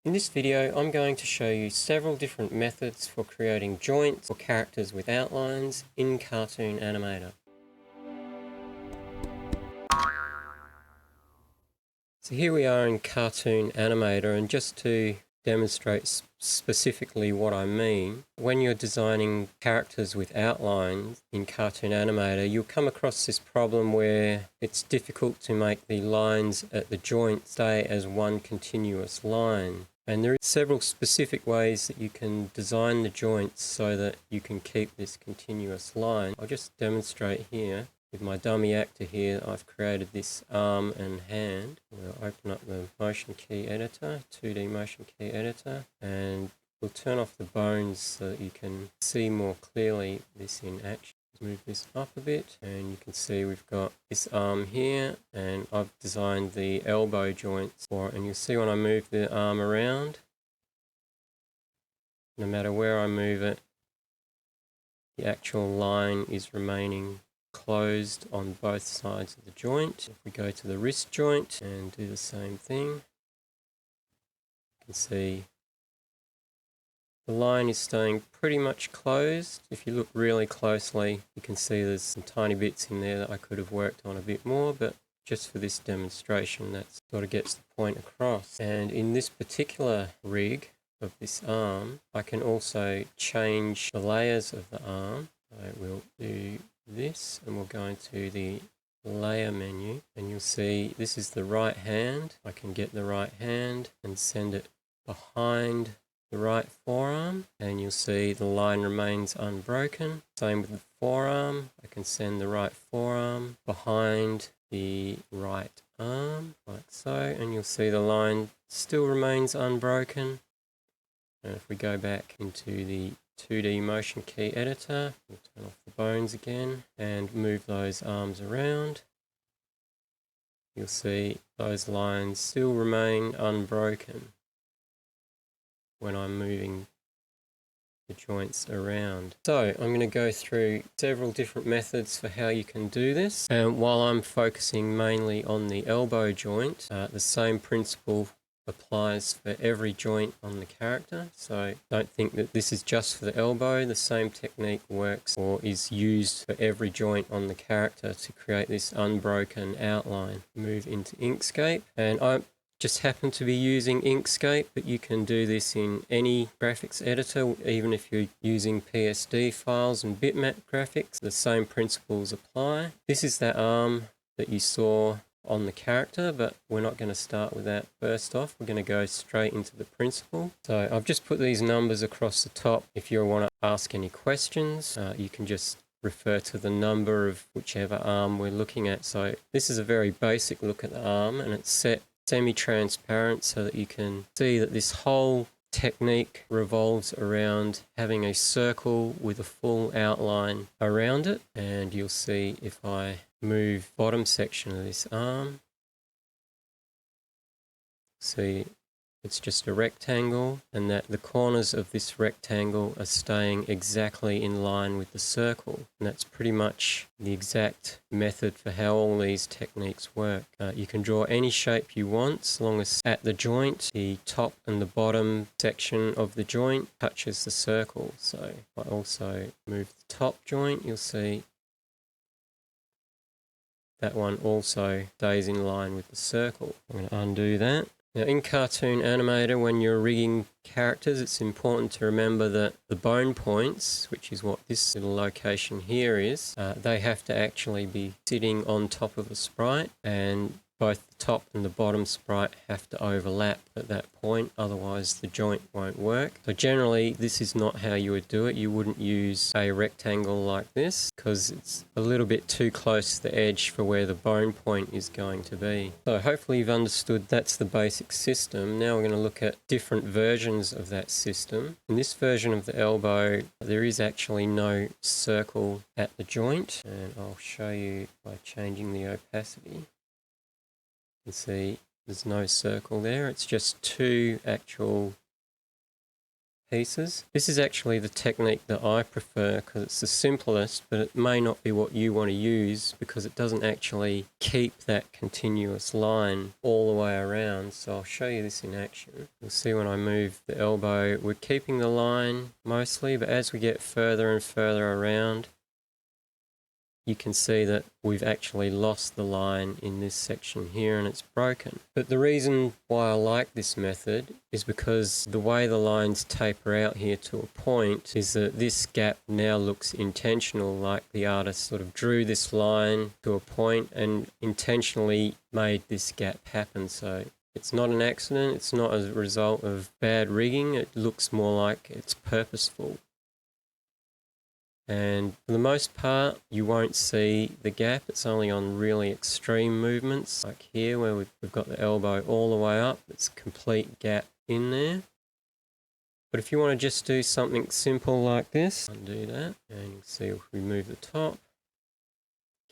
In this video, I'm going to show you several different methods for creating joints for characters with outlines in Cartoon Animator. So here we are in Cartoon Animator, and just to demonstrate specifically what I mean, when you're designing characters with outlines in Cartoon Animator, you'll come across this problem where it's difficult to make the lines at the joint stay as one continuous line. And there are several specific ways that you can design the joints so that you can keep this continuous line. I'll just demonstrate here. With my dummy actor here, I've created this arm and hand. We'll open up the motion key editor, 2D motion key editor, and we'll turn off the bones so that you can see more clearly this in action. Move this up a bit, and you can see we've got this arm here, and I've designed the elbow joints for it. And you'll see when I move the arm around, no matter where I move it, the actual line is remaining closed on both sides of the joint. If we go to the wrist joint and do the same thing, you can see the line is staying pretty much closed. If you look really closely, you can see there's some tiny bits in there that I could have worked on a bit more, but just for this demonstration, that sort of gets the point across. And in this particular rig of this arm, I can also change the layers of the arm. So we'll do this, and we'll go into the layer menu, and you'll see this is the right hand. I can get the right hand and send it behind the right forearm, and you'll see the line remains unbroken. Same with the forearm. I can send the right forearm behind the right arm, like so, and you'll see the line still remains unbroken. And if we go back into the 2D motion key editor, we'll turn off the bones again and move those arms around. You'll see those lines still remain unbroken when I'm moving the joints around. So I'm going to go through several different methods for how you can do this. And while I'm focusing mainly on the elbow joint, the same principle applies for every joint on the character. So don't think that this is just for the elbow. The same technique works or is used for every joint on the character to create this unbroken outline. Move into Inkscape, and I just happen to be using Inkscape, but you can do this in any graphics editor, even if you're using PSD files and bitmap graphics. The same principles apply. This is that arm that you saw on the character, but we're not going to start with that first off. We're going to go straight into the principle. So I've just put these numbers across the top. If you want to ask any questions, you can just refer to the number of whichever arm we're looking at. So this is a very basic look at the arm, and it's set semi-transparent so that you can see that this whole technique revolves around having a circle with a full outline around it. And you'll see if I move bottom section of this arm, see it's just a rectangle, and that the corners of this rectangle are staying exactly in line with the circle. And that's pretty much the exact method for how all these techniques work. You can draw any shape you want, as long as at the joint, the top and the bottom section of the joint touches the circle. So if I also move the top joint, you'll see that one also stays in line with the circle. I'm going to undo that. Now in Cartoon Animator, when you're rigging characters, it's important to remember that the bone points, which is what this little location here is, they have to actually be sitting on top of a sprite, and both the top and the bottom sprite have to overlap at that point, otherwise the joint won't work. So generally this is not how you would do it. You wouldn't use a rectangle like this because it's a little bit too close to the edge for where the bone point is going to be. So hopefully you've understood that's the basic system. Now we're going to look at different versions of that system. In this version of the elbow, there is actually no circle at the joint, and I'll show you by changing the opacity. You can see there's no circle there. It's just two actual pieces. This is actually the technique that I prefer because it's the simplest, but it may not be what you want to use because it doesn't actually keep that continuous line all the way around. So I'll show you this in action. You'll see when I move the elbow, we're keeping the line mostly, but as we get further and further around, you can see that we've actually lost the line in this section here and it's broken. But the reason why I like this method is because the way the lines taper out here to a point is that this gap now looks intentional, like the artist sort of drew this line to a point and intentionally made this gap happen. So it's not an accident, it's not as a result of bad rigging, it looks more like it's purposeful. And for the most part, you won't see the gap. It's only on really extreme movements, like here where we've got the elbow all the way up. It's a complete gap in there. But if you want to just do something simple like this, undo that, and you can see if we move the top.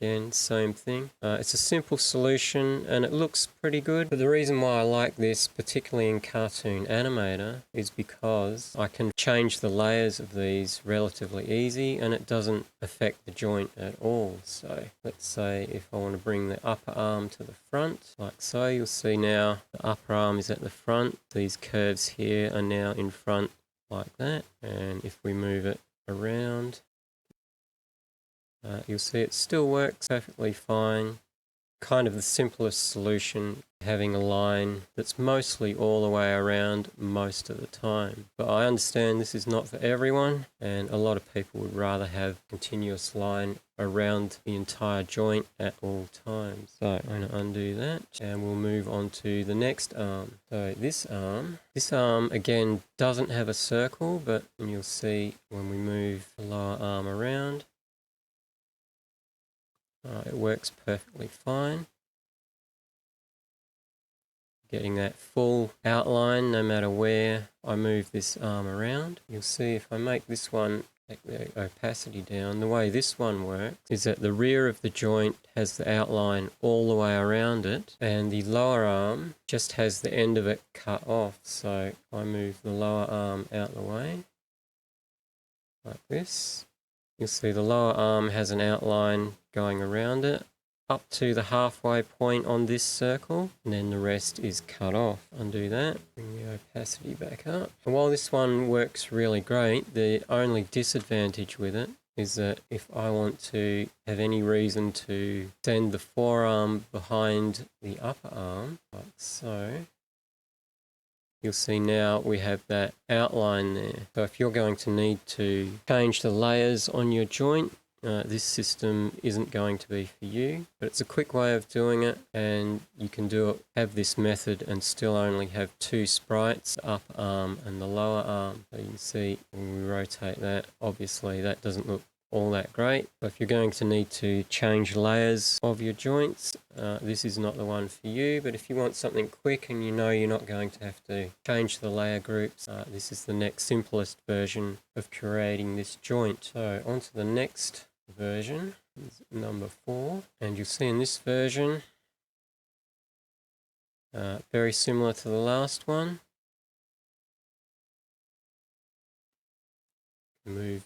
Again, same thing. It's a simple solution and it looks pretty good. But the reason why I like this, particularly in Cartoon Animator, is because I can change the layers of these relatively easy and it doesn't affect the joint at all. So let's say if I want to bring the upper arm to the front, like so, you'll see now the upper arm is at the front. These curves here are now in front like that. And if we move it around, you'll see it still works perfectly fine. Kind of the simplest solution, having a line that's mostly all the way around most of the time. But I understand this is not for everyone, and a lot of people would rather have a continuous line around the entire joint at all times. So I'm going to undo that, and we'll move on to the next arm. So this arm again doesn't have a circle, but you'll see when we move the lower arm around, it works perfectly fine. Getting that full outline no matter where I move this arm around. You'll see if I make this one, take the opacity down, the way this one works is that the rear of the joint has the outline all the way around it and the lower arm just has the end of it cut off. So I move the lower arm out the way like this. You'll see the lower arm has an outline going around it up to the halfway point on this circle, and then the rest is cut off. Undo that, bring the opacity back up. And while this one works really great, the only disadvantage with it is that if I want to have any reason to send the forearm behind the upper arm, like so, you'll see now we have that outline there. So if you're going to need to change the layers on your joint, this system isn't going to be for you, but it's a quick way of doing it, and you can have this method and still only have two sprites, the upper arm and the lower arm. So you can see when we rotate that, obviously that doesn't look all that great. But if you're going to need to change layers of your joints, this is not the one for you. But if you want something quick and you know you're not going to have to change the layer groups, this is the next simplest version of creating this joint. So on to the next version, number 4, and you'll see in this version, very similar to the last one. Move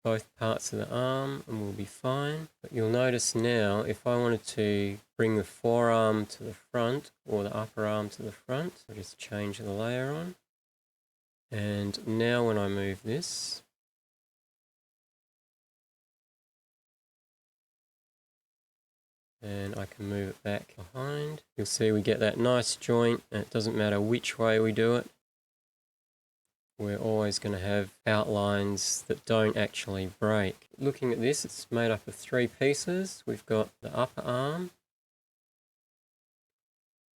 both parts of the arm and we'll be fine. But you'll notice now, if I wanted to bring the forearm to the front or the upper arm to the front, I'll just change the layer on. And now when I move this, and I can move it back behind, you'll see we get that nice joint, and it doesn't matter which way we do it. We're always going to have outlines that don't actually break. Looking at this, it's made up of 3 pieces. We've got the upper arm,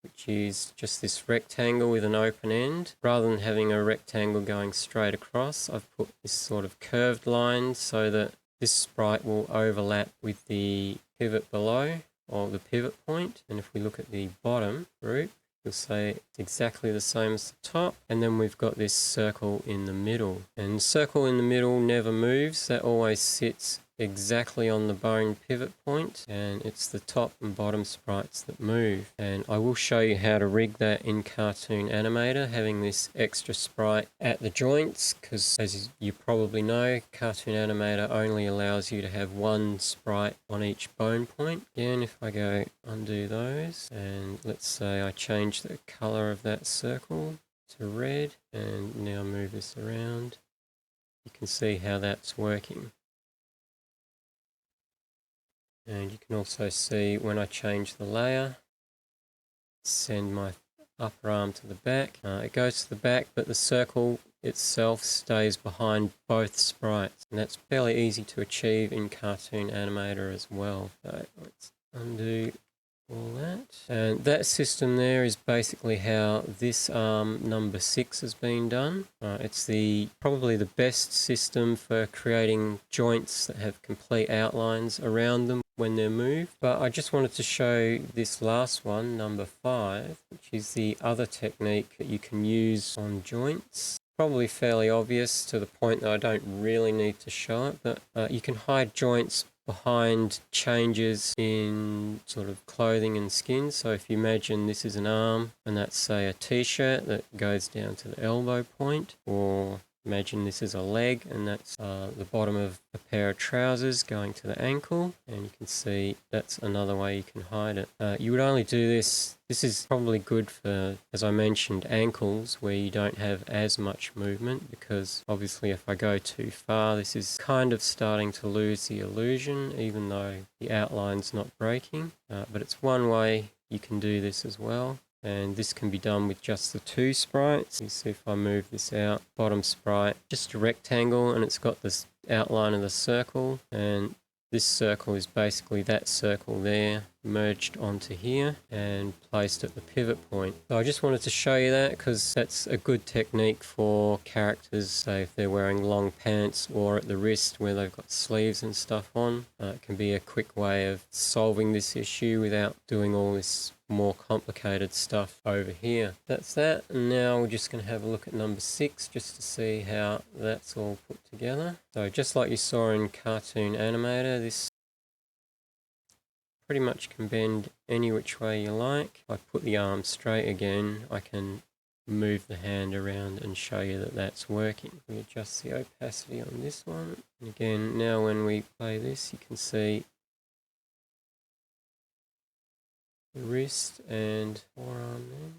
which is just this rectangle with an open end. Rather than having a rectangle going straight across, I've put this sort of curved line so that this sprite will overlap with the pivot below, or the pivot point. And if we look at the bottom group, you'll see it's exactly the same as the top. And then we've got this circle in the middle. And the circle in the middle never moves. That always sits exactly on the bone pivot point, and it's the top and bottom sprites that move. And I will show you how to rig that in Cartoon Animator, having this extra sprite at the joints, because as you probably know, Cartoon Animator only allows you to have one sprite on each bone point. Again, if I go undo those, and let's say I change the color of that circle to red, and now move this around, you can see how that's working. And you can also see when I change the layer, send my upper arm to the back. It goes to the back, but the circle itself stays behind both sprites. And that's fairly easy to achieve in Cartoon Animator as well. So let's undo all that. And that system there is basically how this arm number 6 has been done. It's probably the best system for creating joints that have complete outlines around them when they're moved. But I just wanted to show this last one, number 5, which is the other technique that you can use on joints. Probably fairly obvious to the point that I don't really need to show it, but you can hide joints behind changes in sort of clothing and skin. So if you imagine this is an arm and that's, say, a t-shirt that goes down to the elbow point, or imagine this is a leg and that's the bottom of a pair of trousers going to the ankle, and you can see that's another way you can hide it. You would only do this is probably good for, as I mentioned, ankles where you don't have as much movement, because obviously if I go too far, this is kind of starting to lose the illusion, even though the outline's not breaking. But it's one way you can do this as well. And this can be done with just the 2 sprites. You see if I move this out, bottom sprite, just a rectangle, and it's got this outline of the circle, and this circle is basically that circle there merged onto here and placed at the pivot point. So I just wanted to show you that because that's a good technique for characters, say if they're wearing long pants or at the wrist where they've got sleeves and stuff on. It can be a quick way of solving this issue without doing all this more complicated stuff over here. That's that, and now we're just going to have a look at number 6 just to see how that's all put together. So just like you saw in Cartoon Animator, this pretty much can bend any which way you like. If I put the arm straight again, I can move the hand around and show you that that's working. We adjust the opacity on this one, and again, now when we play this, you can see the wrist and forearm there.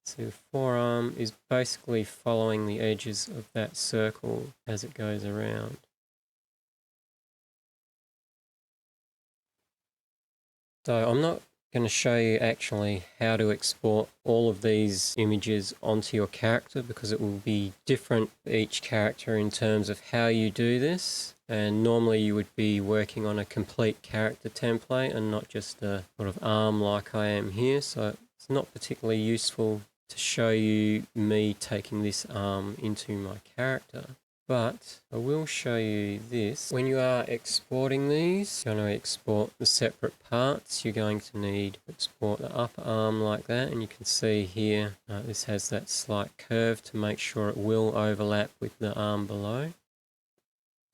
So the forearm is basically following the edges of that circle as it goes around. So I'm not going to show you actually how to export all of these images onto your character, because it will be different for each character in terms of how you do this. And normally you would be working on a complete character template and not just a sort of arm like I am here. So it's not particularly useful to show you me taking this arm into my character. But I will show you this. When you are exporting these, you're going to export the separate parts. You're going to need to export the upper arm like that, and you can see here this has that slight curve to make sure it will overlap with the arm below.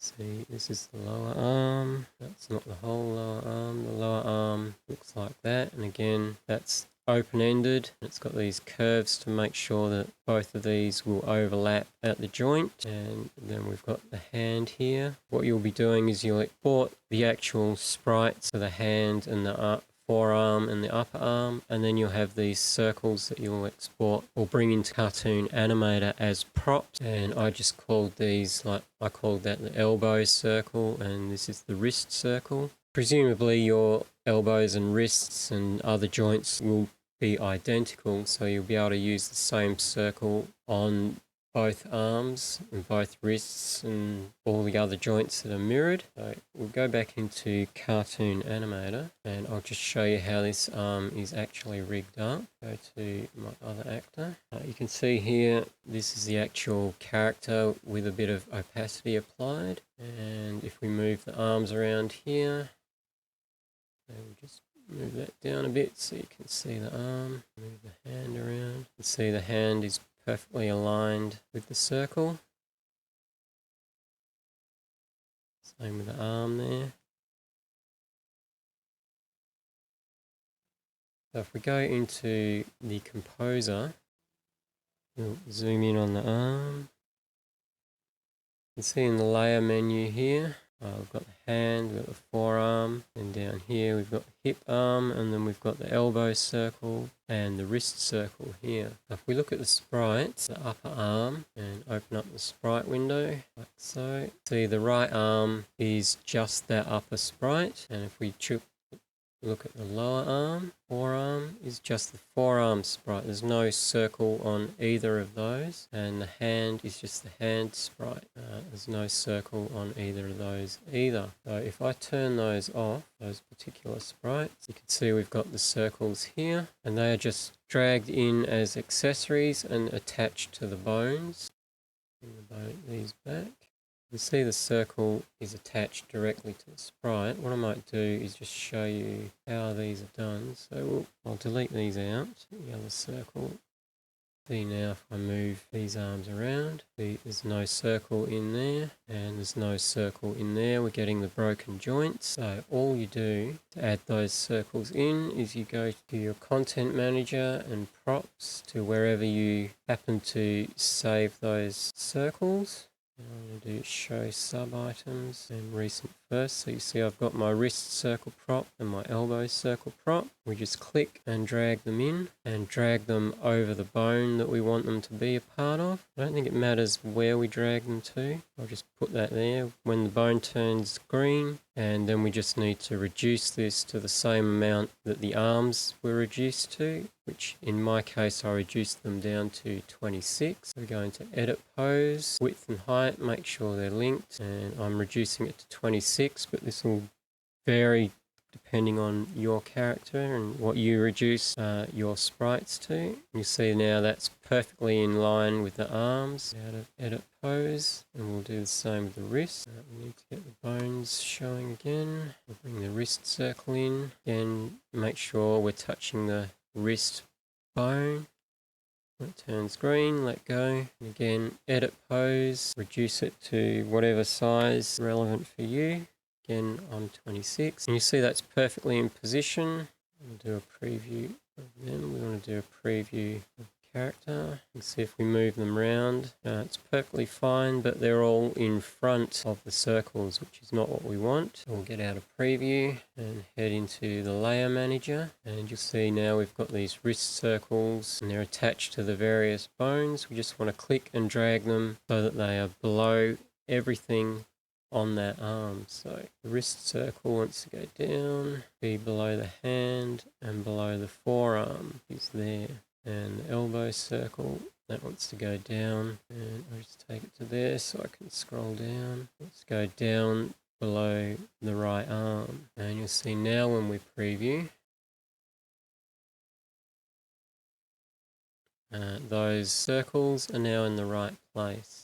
See, this is the lower arm. That's not the whole lower arm. The lower arm looks like that, and again, that's open-ended. It's got these curves to make sure that both of these will overlap at the joint. And then we've got the hand here. What you'll be doing is you'll export the actual sprites for the hand and the forearm and the upper arm, and then you'll have these circles that you'll export or bring into Cartoon Animator as props. And I just called these, like I called that the elbow circle, and this is the wrist circle. Presumably your elbows and wrists and other joints will be identical, so you'll be able to use the same circle on both arms and both wrists and all the other joints that are mirrored. So we'll go back into Cartoon Animator and I'll just show you how this arm is actually rigged up. Go to my other actor. You can see here this is the actual character with a bit of opacity applied, and if we move the arms around here, and we'll just move that down a bit so you can see the arm. Move the hand around. You can see the hand is perfectly aligned with the circle. So Same with the arm there. So if we go into the composer, we'll zoom in on the arm. You can see in the layer menu here, we've got the hand, we've got the forearm, and down here we've got the hip arm, and then we've got the elbow circle and the wrist circle here. If we look at the sprites, the upper arm, and open up the sprite window, like so, see the right arm is just that upper sprite, and if we look at the lower arm, forearm is just the forearm sprite. There's no circle on either of those. And the hand is just the hand sprite. There's no circle on either of those either. So if I turn those off, those particular sprites, you can see we've got the circles here, and they are just dragged in as accessories and attached to the bones. These back. You can see the circle is attached directly to the sprite. What I might do is just show you how these are done. So I'll delete these out, the other circle. See now if I move these arms around, see there's no circle in there and there's no circle in there. We're getting the broken joints. So all you do to add those circles in is you go to your content manager and props to wherever you happen to save those circles. I'm going to do show sub items and recent first. So you see I've got my wrist circle prop and my elbow circle prop. We just click and drag them in and drag them over the bone that we want them to be a part of. I don't think it matters where we drag them to. I'll just put that there when the bone turns green, and then we just need to reduce this to the same amount that the arms were reduced to, which in my case I reduced them down to 26. We're going to edit pose, width and height, make sure they're linked, and I'm reducing it to 26, but this will vary depending on your character and what you reduce your sprites to. You see now that's perfectly in line with the arms. Out of edit pose, and we'll do the same with the wrist. We need to get the bones showing again. We'll bring the wrist circle in. Again, make sure we're touching the wrist bone. When it turns green, let go. And again, edit pose, reduce it to whatever size relevant for you. Again, on 26. And you see that's perfectly in position. We'll do a preview of them. We want to do a preview of the character. You can see if we move them around, it's perfectly fine, but they're all in front of the circles, which is not what we want. So we'll get out of preview and head into the layer manager. And you'll see now we've got these wrist circles and they're attached to the various bones. We just want to click and drag them so that they are below everything on that arm. So the wrist circle wants to go down, be below the hand and below the forearm is there. And the elbow circle, that wants to go down, and I'll just take it to there so I can scroll down. Let's go down below the right arm. And you'll see now when we preview, those circles are now in the right place.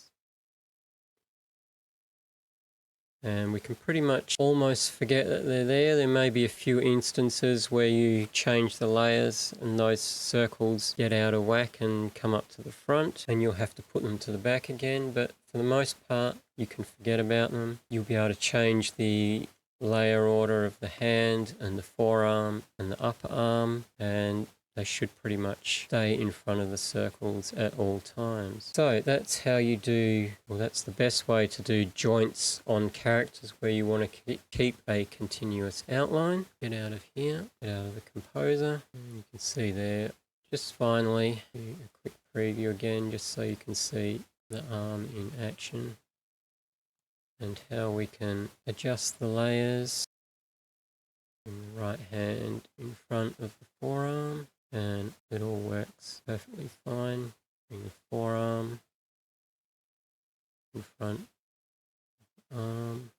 And we can pretty much almost forget that they're there. There may be a few instances where you change the layers and those circles get out of whack and come up to the front, and you'll have to put them to the back again. But for the most part, you can forget about them. You'll be able to change the layer order of the hand and the forearm and the upper arm, and they should pretty much stay in front of the circles at all times. So that's how you do, well, that's the best way to do joints on characters where you want to keep a continuous outline. Get out of here, get out of the composer, and you can see there, just finally, do a quick preview again, just so you can see the arm in action and how we can adjust the layers. In the right hand in front of the forearm, and it all works perfectly fine. Bring the forearm in front of the arm.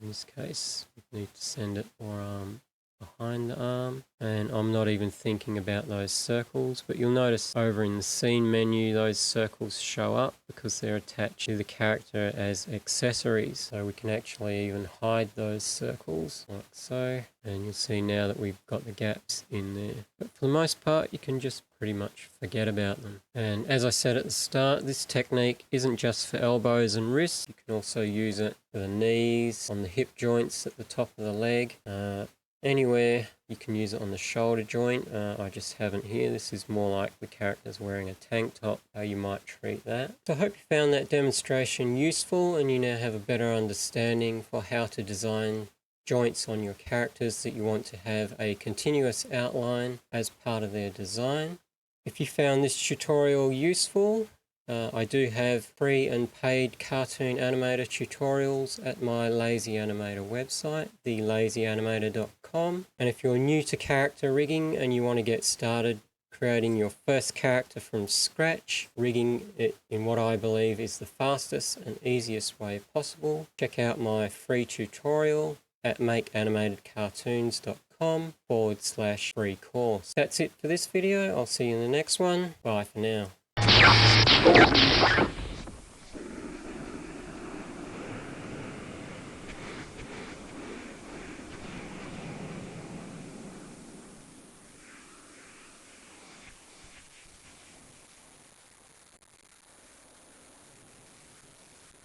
In this case, we need to send it forearm behind the arm, and I'm not even thinking about those circles, but you'll notice over in the scene menu those circles show up because they're attached to the character as accessories, so we can actually even hide those circles like so, and you'll see now that we've got the gaps in there. But for the most part, you can just pretty much forget about them. And as I said at the start, this technique isn't just for elbows and wrists. You can also use it for the knees, on the hip joints at the top of the leg, anywhere. You can use it on the shoulder joint. I just haven't here. This is more like the character's wearing a tank top, how you might treat that. So I hope you found that demonstration useful and you now have a better understanding for how to design joints on your characters that you want to have a continuous outline as part of their design. If you found this tutorial useful, I do have free and paid Cartoon Animator tutorials at my Lazy Animator website, thelazyanimator.com. And if you're new to character rigging and you want to get started creating your first character from scratch, rigging it in what I believe is the fastest and easiest way possible, check out my free tutorial at makeanimatedcartoons.com/free course. That's it for this video. I'll see you in the next one. Bye for now.